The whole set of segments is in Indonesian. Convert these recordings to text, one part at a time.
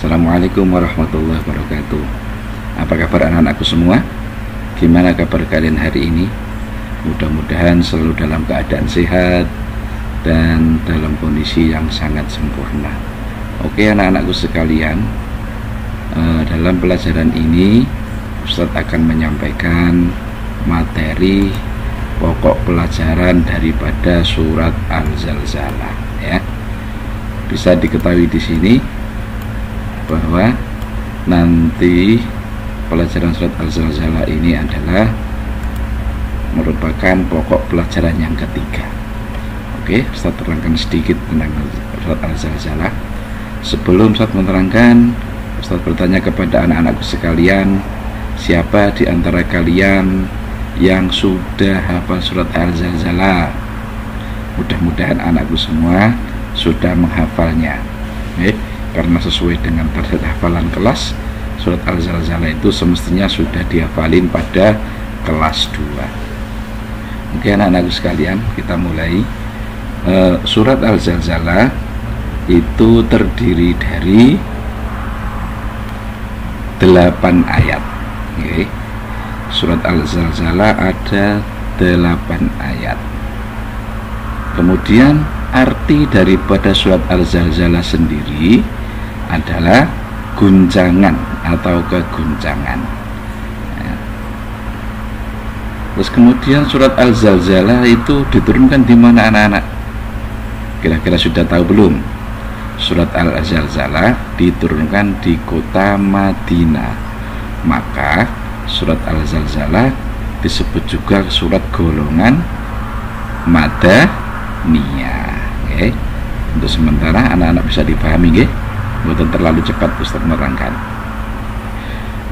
Assalamualaikum warahmatullahi wabarakatuh. Apa kabar anak-anakku semua? Gimana kabar kalian hari ini? Mudah-mudahan selalu dalam keadaan sehat dan dalam kondisi yang sangat sempurna. Oke anak-anakku sekalian, dalam pelajaran ini Ustadz akan menyampaikan materi pokok pelajaran daripada surat Al-Zalzalah ya. Bisa diketahui di sini bahwa nanti pelajaran surat Al-Zalzalah ini adalah merupakan pokok pelajaran yang ketiga. Oke, Ustaz terangkan sedikit tentang surat Al-Zalzalah. Sebelum Ustaz menerangkan, Ustaz bertanya kepada anak-anakku sekalian, siapa di antara kalian yang sudah hafal surat Al-Zalzalah? Mudah-mudahan anakku semua sudah menghafalnya. Karena sesuai dengan target hafalan kelas, surat Al-Zalzalah itu semestinya sudah dihafalin pada kelas 2. Oke anak-anakku sekalian, kita mulai. Surat Al-Zalzalah itu terdiri dari 8 ayat. Oke. Surat Al-Zalzalah ada 8 ayat. Kemudian arti daripada surat Al-Zalzalah sendiri adalah guncangan atau keguncangan. Terus kemudian surat Al-Zalzalah itu diturunkan di mana anak-anak? Kira-kira sudah tahu belum? Surat Al-Zalzalah diturunkan di kota Madinah. Maka surat Al-Zalzalah disebut juga surat golongan Madaniyah. Okay. Untuk sementara anak-anak bisa dipahami nggih? Bukan terlalu cepat Ustaz menerangkan.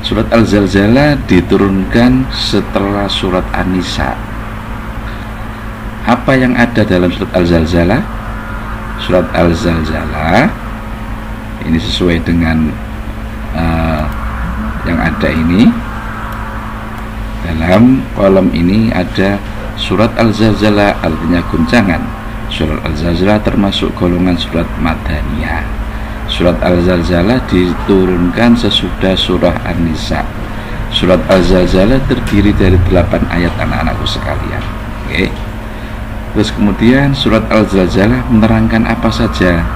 Surat Al-Zalzalah diturunkan setelah surat An-Nisa. Apa yang ada dalam surat Al-Zalzalah? Surat Al-Zalzalah ini sesuai dengan yang ada ini. Dalam kolom ini ada surat Al-Zalzalah, artinya guncangan. Surat Al-Zalzalah termasuk golongan surat Madaniyah. Surat Al-Zalzalah diturunkan sesudah surah An-Nisa. Surat Al-Zalzalah terdiri dari 8 ayat anak-anakku sekalian. Oke. Terus kemudian surat Al-Zalzalah menerangkan apa saja?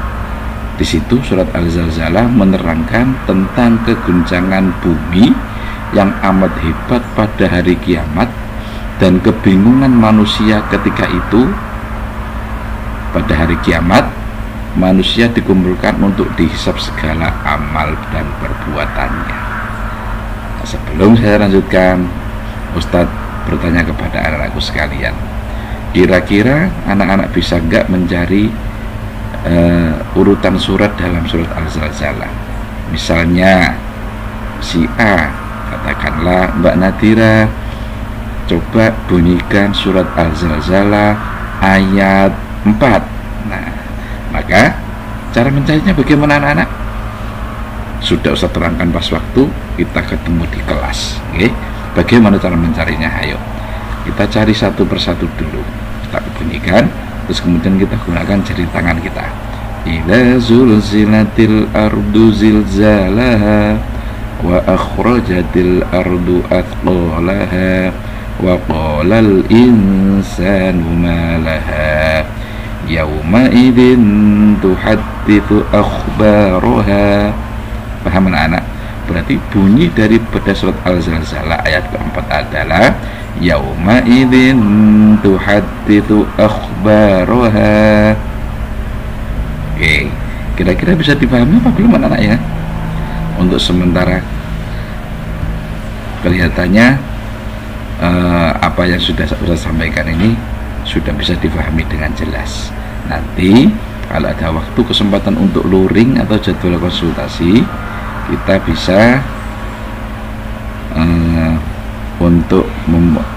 Di situ surat Al-Zalzalah menerangkan tentang keguncangan bumi yang amat hebat pada hari kiamat dan kebingungan manusia ketika itu. Pada hari kiamat manusia dikumpulkan untuk dihisab segala amal dan perbuatannya. Nah, sebelum saya lanjutkan, Ustadz bertanya kepada anak-anakku sekalian, kira-kira anak-anak bisa nggak mencari urutan surat dalam surat Al-Zalzalah? Misalnya si A, katakanlah Mbak Nadira, coba bunyikan surat Al-Zalzalah ayat 4. Nah, maka cara mencarinya bagaimana anak-anak? Sudah Ustaz terangkan pas waktu kita ketemu di kelas. Okay? Bagaimana cara mencarinya? Ayo kita cari satu persatu dulu. Kita bunyikan, terus kemudian kita gunakan jari tangan kita. Idza zulzilatil ardu zilzalaha wa akhrajatil ardu athqalaha wa qalal insanu ma laha yauma idzin tuhadditsu akhbaraha. Paham anak-anak? Berarti bunyi daripada surat Al-Zalzalah ayat keempat adalah yauma idzin tuhadditsu akhbaraha. Oke, kira-kira bisa dipahami apa belum anak-anak ya? Untuk sementara kelihatannya apa yang sudah saya sampaikan ini sudah bisa dipahami dengan jelas. Nanti kalau ada waktu kesempatan untuk luring atau jadwal konsultasi, kita bisa untuk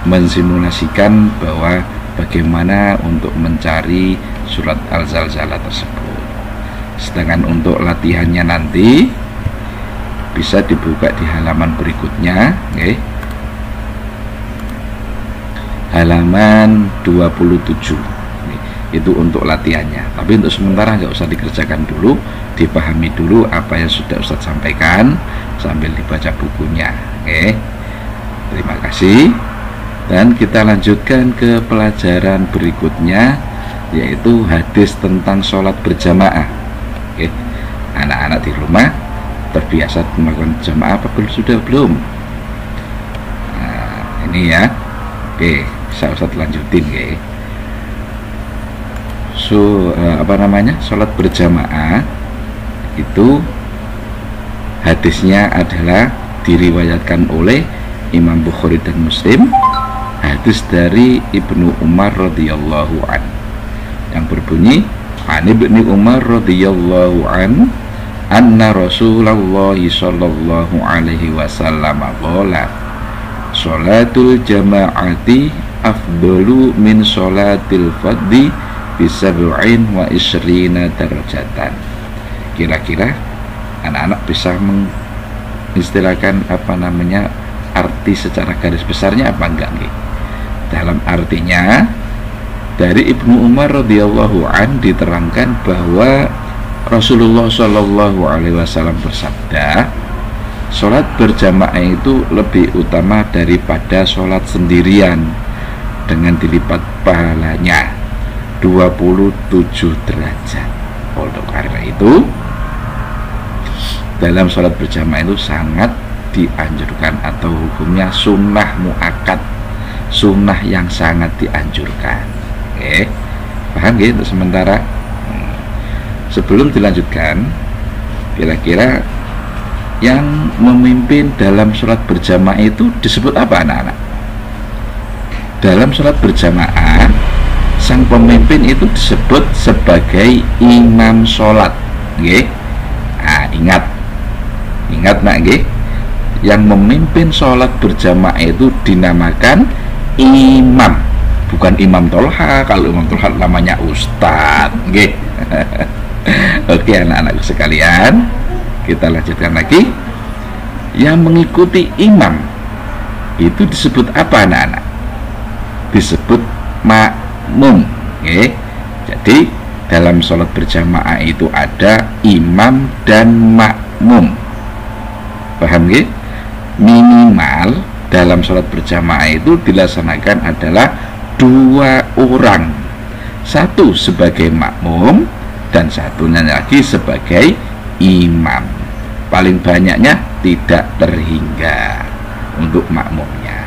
mensimulasikan bahwa bagaimana untuk mencari surat Al-Zalzalah tersebut. Sedangkan untuk latihannya nanti bisa dibuka di halaman berikutnya, okay. Halaman 27. itu untuk latihannya. Tapi untuk sementara nggak usah dikerjakan dulu, dipahami dulu apa yang sudah Ustadz sampaikan sambil dibaca bukunya. Oke, terima kasih. Dan kita lanjutkan ke pelajaran berikutnya, yaitu hadis tentang sholat berjamaah. Oke, anak-anak di rumah terbiasa melakukan jamaah apa sudah belum? Nah, ini ya. Oke, bisa Ustadz lanjutin ya. Sholat berjamaah itu hadisnya adalah diriwayatkan oleh Imam Bukhari dan Muslim, hadis dari Ibnu Umar radhiyallahu an yang berbunyi, an Ibnu Umar radhiyallahu an anna Rasulullah sallallahu alaihi wasallam qala sholatul jama'ati afdalu min sholatil fardhi bisab'in wa isrina darajatan. Kira-kira anak-anak bisa mengistilahkan arti secara garis besarnya apa enggak nih? Dalam artinya dari Ibnu Umar radhiyallahu an diterangkan bahwa Rasulullah Shallallahu alaihi wasallam bersabda, sholat berjamaah itu lebih utama daripada sholat sendirian dengan dilipat pahalanya 27 derajat. Oleh karena itu dalam sholat berjamaah itu sangat dianjurkan, atau hukumnya sunnah muakkad, sunnah yang sangat dianjurkan. Oke, paham ya untuk sementara? Sebelum dilanjutkan, kira-kira yang memimpin dalam sholat berjamaah itu disebut apa anak-anak? Dalam sholat berjamaah, sang pemimpin itu disebut sebagai imam sholat. Nggih. Nah, ingat nak nggih, yang memimpin sholat berjamaah itu dinamakan imam, bukan imam tolha. Kalau imam tolha namanya ustadz. Nggih. Oke anak-anakku sekalian, kita lanjutkan lagi. Yang mengikuti imam itu disebut apa anak-anak? Disebut makmum. Okay. Jadi dalam sholat berjamaah itu ada imam dan makmum. Paham ya? Minimal dalam sholat berjamaah itu dilaksanakan adalah 2 orang, satu sebagai makmum dan satunya lagi sebagai imam. Paling banyaknya tidak terhingga untuk makmumnya.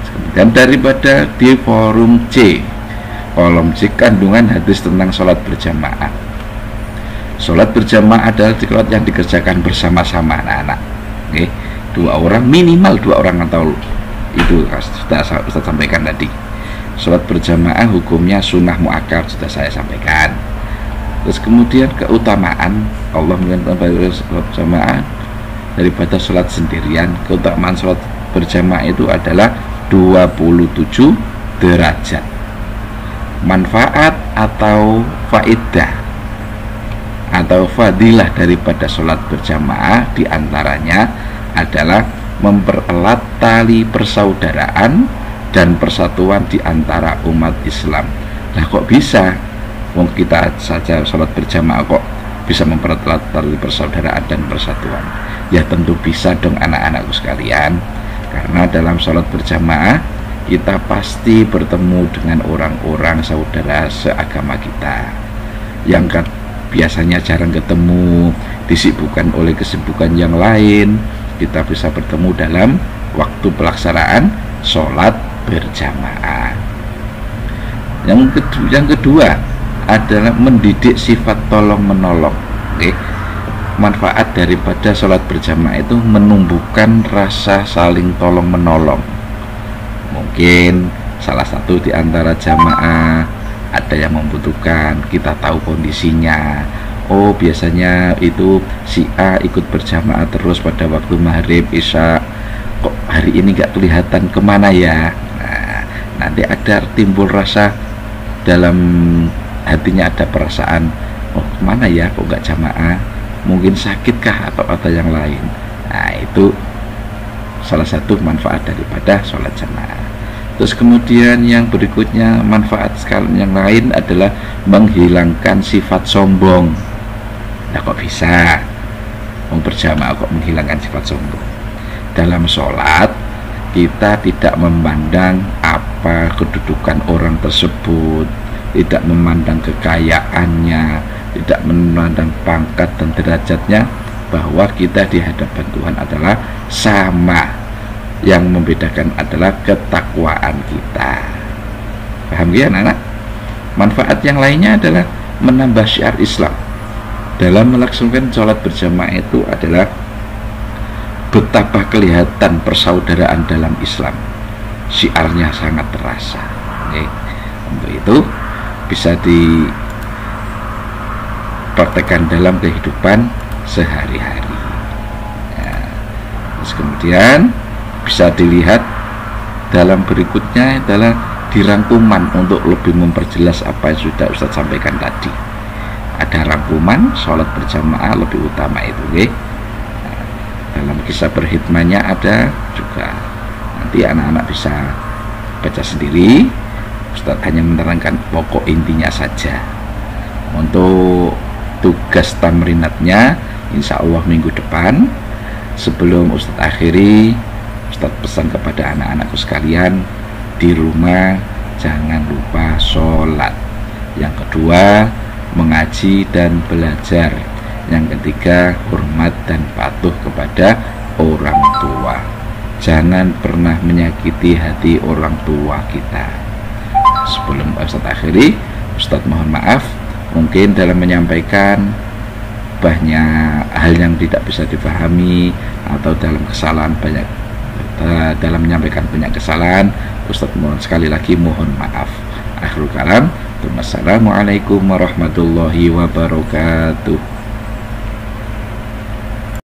Kemudian daripada di forum C, kolom C, kandungan hadis tentang sholat berjamaah. Sholat berjamaah adalah sholat yang dikerjakan bersama-sama anak-anak. Oke, 2 orang, minimal 2 orang, atau itu sudah saya sampaikan tadi. Sholat berjamaah hukumnya sunnah muakkad, sudah saya sampaikan. Terus kemudian keutamaan Allah mengenai sholat berjamaah daripada sholat sendirian. Keutamaan sholat berjamaah itu adalah 27 derajat. Manfaat atau faidah atau fadilah daripada sholat berjamaah diantaranya adalah mempererat tali persaudaraan dan persatuan di antara umat Islam. Nah, kok bisa? Wong kita saja sholat berjamaah kok bisa mempererat tali persaudaraan dan persatuan? Ya tentu bisa dong anak-anakku sekalian, karena dalam sholat berjamaah kita pasti bertemu dengan orang-orang saudara seagama kita yang biasanya jarang ketemu, disibukkan oleh kesibukan yang lain. Kita bisa bertemu dalam waktu pelaksanaan sholat berjamaah. Yang kedua adalah mendidik sifat tolong menolong. Manfaat daripada sholat berjamaah itu menumbuhkan rasa saling tolong menolong. Mungkin salah satu di antara jamaah ada yang membutuhkan, kita tahu kondisinya. Oh, biasanya itu si A ikut berjamaah terus pada waktu maghrib isya, kok hari ini nggak kelihatan, kemana ya? Nah, nanti ada timbul rasa dalam hatinya, ada perasaan, oh kemana ya kok nggak jamaah, mungkin sakitkah atau ada yang lain. Nah, itu salah satu manfaat daripada sholat jamaah. Terus kemudian yang berikutnya, manfaat sekalian yang lain adalah menghilangkan sifat sombong. Nah, kok bisa? Mau berjamaah kok menghilangkan sifat sombong? Dalam sholat kita tidak memandang apa kedudukan orang tersebut, tidak memandang kekayaannya, tidak memandang pangkat dan derajatnya, bahwa kita di hadapan Tuhan adalah sama. Yang membedakan adalah ketakwaan kita. Paham ya anak-anak? Manfaat yang lainnya adalah menambah syiar Islam. Dalam melaksanakan sholat berjamaah itu adalah betapa kelihatan persaudaraan dalam Islam. Syiarnya sangat terasa. Oke. Untuk itu bisa dipraktekkan dalam kehidupan sehari-hari. Ya. Terus kemudian bisa dilihat dalam berikutnya adalah dirangkuman untuk lebih memperjelas apa yang sudah Ustadz sampaikan tadi. Ada rangkuman sholat berjamaah lebih utama itu, okay? Nah, dalam kisah berhikmahnya ada juga, nanti anak-anak bisa baca sendiri. Ustadz hanya menerangkan pokok intinya saja. Untuk tugas tamrinatnya insya Allah minggu depan. Sebelum Ustadz akhiri, Ustadz pesan kepada anak-anakku sekalian, di rumah jangan lupa sholat. Yang kedua, mengaji dan belajar. Yang ketiga, hormat dan patuh kepada orang tua. Jangan pernah menyakiti hati orang tua kita. Sebelum Ustadz akhiri, Ustadz mohon maaf mungkin dalam menyampaikan banyak hal yang tidak bisa dipahami atau dalam kesalahan banyak, dalam menyampaikan banyak kesalahan. Ustadz mohon sekali lagi mohon maaf. Akhirul kalam, wassalamualaikum warahmatullahi wabarakatuh.